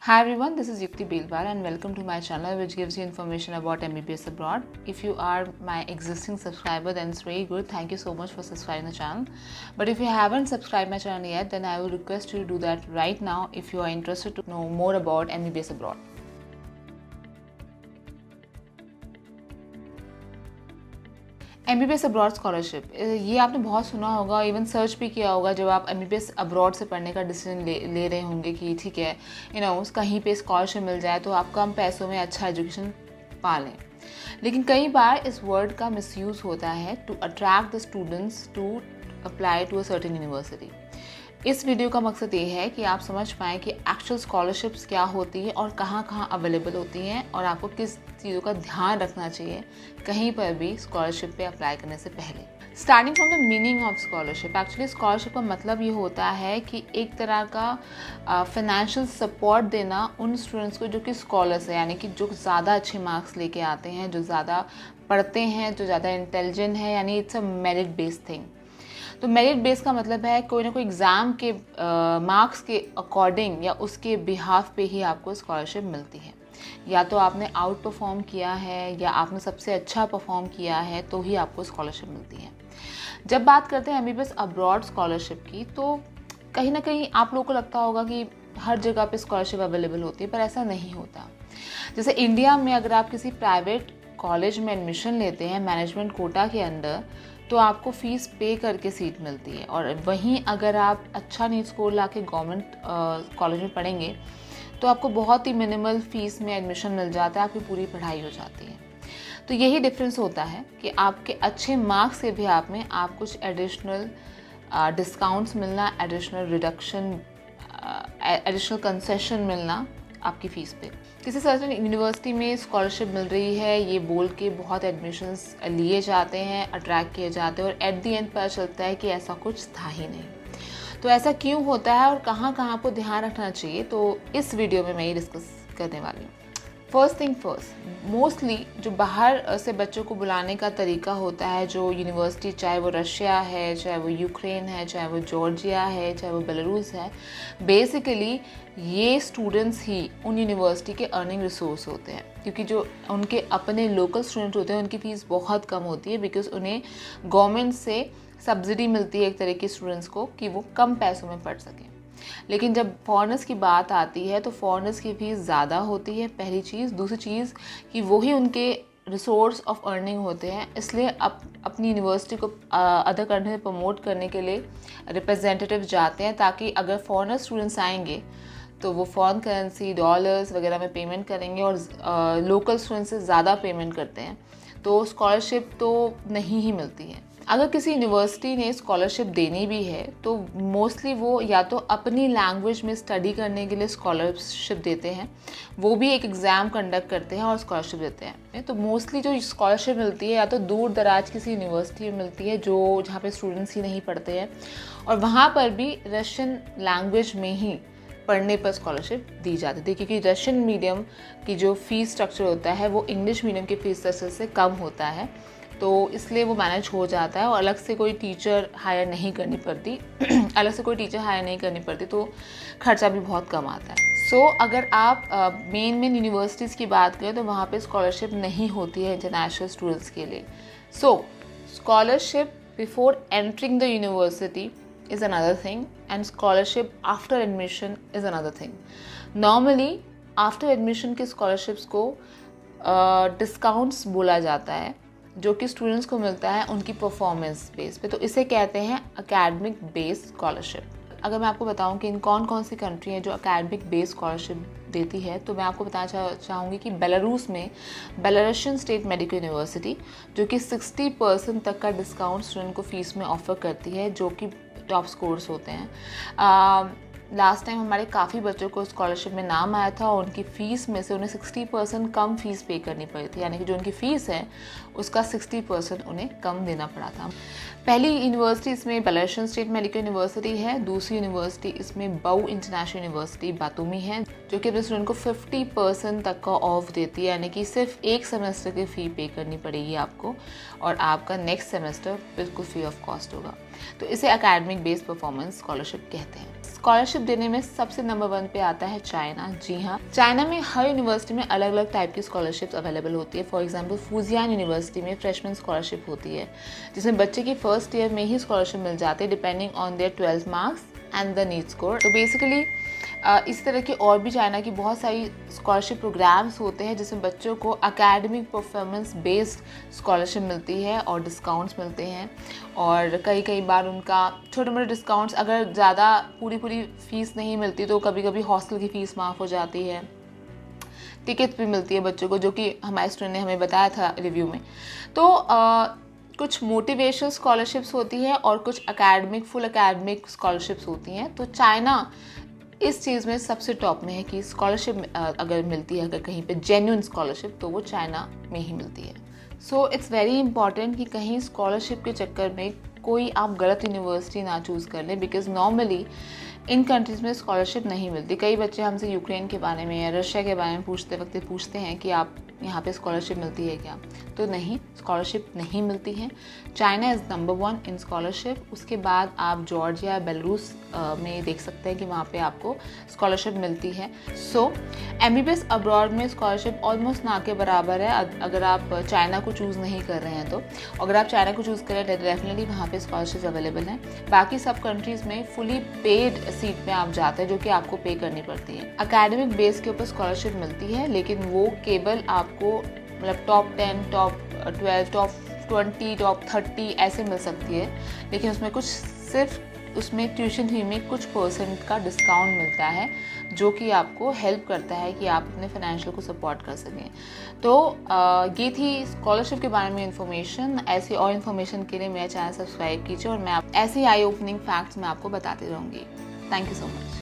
Hi everyone, this is Yukti Bilwar and welcome to my channel which gives you information about MBBS abroad. If you are my existing subscriber, then it's very good. Thank you so much for subscribing the channel. But if you haven't subscribed my channel yet, then I will request you to do that right now if you are interested to know more about MBBS abroad. MBBS abroad scholarship, ये आपने बहुत सुना होगा, even search भी किया होगा जब आप MBBS अब्रॉड से पढ़ने का डिसीजन ले रहे होंगे कि ठीक है कहीं पे स्कॉलरशिप मिल जाए तो आप कम पैसों में अच्छा एजुकेशन पा लें। लेकिन कई बार इस वर्ड का मिसयूज़ होता है to attract the students to apply to a certain university. इस वीडियो का मकसद ये है कि आप समझ पाएँ कि एक्चुअल स्कॉलरशिप्स क्या होती है और कहाँ कहाँ अवेलेबल होती हैं और आपको किस चीज़ों का ध्यान रखना चाहिए कहीं पर भी स्कॉलरशिप पे अप्लाई करने से पहले। Starting from the meaning of scholarship, actually scholarship का मतलब ये होता है कि एक तरह का फाइनेंशियल सपोर्ट देना उन स्टूडेंट्स को जो कि स्कॉलर्स है, यानी कि जो ज़्यादा अच्छे मार्क्स लेके आते हैं, जो ज़्यादा पढ़ते हैं, जो ज़्यादा इंटेलिजेंट है, यानी it's a merit based thing. तो मेरिट बेस का मतलब है कोई ना कोई एग्ज़ाम के मार्क्स के अकॉर्डिंग या उसके बिहाफ पे ही आपको स्कॉलरशिप मिलती है। या तो आपने आउट परफॉर्म किया है या आपने सबसे अच्छा परफॉर्म किया है तो ही आपको स्कॉलरशिप मिलती है। जब बात करते हैं MBBS अब्रॉड स्कॉलरशिप की, तो कहीं ना कहीं आप लोगों को लगता होगा कि हर जगह पे स्कॉलरशिप अवेलेबल होती है, पर ऐसा नहीं होता। जैसे इंडिया में अगर आप किसी प्राइवेट कॉलेज में एडमिशन लेते हैं मैनेजमेंट कोटा के अंडर, तो आपको फ़ीस पे करके सीट मिलती है, और वहीं अगर आप अच्छा नहीं स्कोर ला के गवर्नमेंट कॉलेज में पढ़ेंगे तो आपको बहुत ही मिनिमल फ़ीस में एडमिशन मिल जाता है, आपकी पूरी पढ़ाई हो जाती है। तो यही डिफरेंस होता है कि आपके अच्छे मार्क्स के भी आप में आप कुछ एडिशनल डिस्काउंट्स मिलना, एडिशनल रिडक्शन, एडिशनल कंसेशन मिलना आपकी फ़ीस पे। किसी सर्टेन यूनिवर्सिटी में स्कॉलरशिप मिल रही है ये बोल के बहुत एडमिशन्स लिए जाते हैं, अट्रैक्ट किए जाते हैं, और एट दी एंड पता चलता है कि ऐसा कुछ था ही नहीं। तो ऐसा क्यों होता है और कहाँ कहाँ आपको ध्यान रखना चाहिए, तो इस वीडियो में मैं ये डिस्कस करने वाली हूँ। फर्स्ट थिंग फर्स्ट, मोस्टली जो बाहर से बच्चों को बुलाने का तरीका होता है, जो यूनिवर्सिटी, चाहे वो रशिया है, चाहे वो यूक्रेन है, चाहे वो जॉर्जिया है, चाहे वो बेलारूस है, बेसिकली ये स्टूडेंट्स ही उन यूनिवर्सिटी के अर्निंग रिसोर्स होते हैं, क्योंकि जो उनके अपने लोकल स्टूडेंट होते हैं उनकी फ़ीस बहुत कम होती है, बिकॉज उन्हें गवर्नमेंट से सब्सिडी मिलती है एक तरह के स्टूडेंट्स को कि वो कम पैसों में पढ़ सकें। लेकिन जब फॉरेनर्स की बात आती है तो फॉरेनर्स की फ़ीस ज़्यादा होती है, पहली चीज़। दूसरी चीज़ कि वही उनके रिसोर्स ऑफ अर्निंग होते हैं, इसलिए अपनी यूनिवर्सिटी को अदर कंट्री में प्रमोट करने के लिए रिप्रेजेंटेटिव जाते हैं, ताकि अगर फॉरेनर स्टूडेंट्स आएंगे तो वो फॉरेन करेंसी, डॉलर्स वगैरह में पेमेंट करेंगे, और लोकल स्टूडेंट्स से ज़्यादा पेमेंट करते हैं तो स्कॉलरशिप तो नहीं ही मिलती है। अगर किसी यूनिवर्सिटी ने स्कॉलरशिप देनी भी है तो मोस्टली वो या तो अपनी लैंग्वेज में स्टडी करने के लिए स्कॉलरशिप देते हैं, वो भी एक एग्ज़ाम कंडक्ट करते हैं और स्कॉलरशिप देते हैं। तो मोस्टली जो स्कॉलरशिप मिलती है या तो दूर दराज किसी यूनिवर्सिटी में मिलती है जो जहाँ पे स्टूडेंट्स ही नहीं पढ़ते हैं, और वहाँ पर भी रशियन लैंग्वेज में ही पढ़ने पर स्कॉलरशिप दी जाती थी, क्योंकि रशियन मीडियम की जो फ़ीस स्ट्रक्चर होता है वो इंग्लिश मीडियम के फ़ीस स्ट्रक्चर से कम होता है, तो इसलिए वो मैनेज हो जाता है और अलग से कोई टीचर हायर नहीं करनी पड़ती तो खर्चा भी बहुत कम आता है। सो अगर आप मेन यूनिवर्सिटीज़ की बात करें तो वहाँ पे स्कॉलरशिप नहीं होती है इंटरनेशनल स्टूडेंट्स के लिए। So scholarship before entering the university is another thing and scholarship after admission is another thing. Normally after admission के scholarships को डिस्काउंट्स बोला जाता है, जो कि स्टूडेंट्स को मिलता है उनकी परफॉर्मेंस बेस पे, तो इसे कहते हैं एकेडमिक बेस्ड स्कॉलरशिप। अगर मैं आपको बताऊं कि इन कौन कौन सी कंट्री हैं जो एकेडमिक बेस्ड स्कॉलरशिप देती है, तो मैं आपको बताना चाहूँगी कि बेलारूस में बेलारूशियन स्टेट मेडिकल यूनिवर्सिटी, जो कि 60% तक का डिस्काउंट स्टूडेंट को फ़ीस में ऑफ़र करती है, जो कि टॉप स्कोर्स होते हैं। लास्ट टाइम हमारे काफ़ी बच्चों को स्कॉलरशिप में नाम आया था और उनकी फ़ीस में से उन्हें 60% कम फ़ीस पे करनी पड़ी थी, यानी कि जो उनकी फ़ीस है उसका 60% उन्हें कम देना पड़ा था। पहली यूनिवर्सिटी इसमें बेलारूशियन स्टेट मेडिकल यूनिवर्सिटी है, दूसरी यूनिवर्सिटी इसमें बाउ इंटरनेशनल यूनिवर्सिटी बातूमी है, जो कि अपने स्टूडेंट को 50% तक का ऑफ देती है, यानी कि सिर्फ एक सेमेस्टर की फ़ी पे करनी पड़ेगी आपको और आपका नेक्स्ट सेमेस्टर बिल्कुल फ्री ऑफ कॉस्ट होगा। तो इसे एकेडमिक बेस्ड परफॉर्मेंस स्कॉलरशिप कहते हैं। स्कॉलरशिप देने में सबसे नंबर 1 पे आता है चाइना। जी हाँ, चाइना में हर यूनिवर्सिटी में अलग अलग टाइप की स्कॉलरशिप अवेलेबल होती है। फॉर एग्जांपल फूजियान यूनिवर्सिटी में फ्रेशमैन स्कॉलरशिप होती है, जिसमें बच्चे की फर्स्ट ईयर में ही स्कॉलरशिप मिल जाती है depending on their 12th marks and the NEET score. तो बेसिकली इस तरह की और भी चाइना की बहुत सारी स्कॉलरशिप प्रोग्राम्स होते हैं जिसमें बच्चों को एकेडमिक परफॉर्मेंस बेस्ड स्कॉलरशिप मिलती है और डिस्काउंट्स मिलते हैं। और कई बार उनका छोटे मोटे डिस्काउंट्स, अगर ज़्यादा पूरी फ़ीस नहीं मिलती तो कभी कभी हॉस्टल की फ़ीस माफ़ हो जाती है, टिकट भी मिलती है बच्चों को, जो कि हमारे स्टूडेंट ने हमें बताया था रिव्यू में। तो कुछ मोटिवेशनल स्कॉलरशिप्स होती है और कुछ फुल एकेडमिक स्कॉलरशिप्स होती हैं। तो चाइना इस चीज़ में सबसे टॉप में है कि स्कॉलरशिप अगर मिलती है, अगर कहीं पे जेन्युइन स्कॉलरशिप, तो वो चाइना में ही मिलती है। सो इट्स वेरी इंपॉर्टेंट कि कहीं स्कॉलरशिप के चक्कर में कोई आप गलत यूनिवर्सिटी ना चूज़ कर लें, बिकॉज नॉर्मली इन कंट्रीज़ में स्कॉलरशिप नहीं मिलती। कई बच्चे हमसे यूक्रेन के बारे में या रशिया के बारे में पूछते हैं कि आप यहाँ पे स्कॉलरशिप मिलती है क्या, तो नहीं, स्कॉलरशिप नहीं मिलती है। China is number 1 in scholarship. उसके बाद आप जॉर्जिया, बेलारूस में देख सकते हैं कि वहाँ पे आपको स्कॉलरशिप मिलती है। सो एमबीबीएस अब्रॉड में स्कॉलरशिप ऑलमोस्ट ना के बराबर है अगर आप चाइना को चूज़ नहीं कर रहे हैं तो। अगर आप चाइना को चूज़ करें तो डेफिनेटली वहाँ पे स्कॉलरशिप अवेलेबल हैं। बाकी सब कंट्रीज़ में फुली पेड सीट में आप जाते हैं, जो कि आपको पे करनी पड़ती है। एकेडमिक बेस के ऊपर स्कॉलरशिप मिलती है, लेकिन वो केवल आपको मतलब टॉप 10, टॉप 12, टॉप 20, टॉप 30 ऐसे मिल सकती है। लेकिन उसमें सिर्फ उसमें ट्यूशन फी में कुछ % का डिस्काउंट मिलता है, जो कि आपको हेल्प करता है कि आप अपने फाइनेंशियल को सपोर्ट कर सकें। तो ये थी स्कॉलरशिप के बारे में इन्फॉर्मेशन। ऐसी और इन्फॉर्मेशन के लिए मेरा चैनल सब्सक्राइब कीजिए और मैं ऐसे आई ओपनिंग फैक्ट्स मैं आपको बताती रहूँगी। Thank you so much.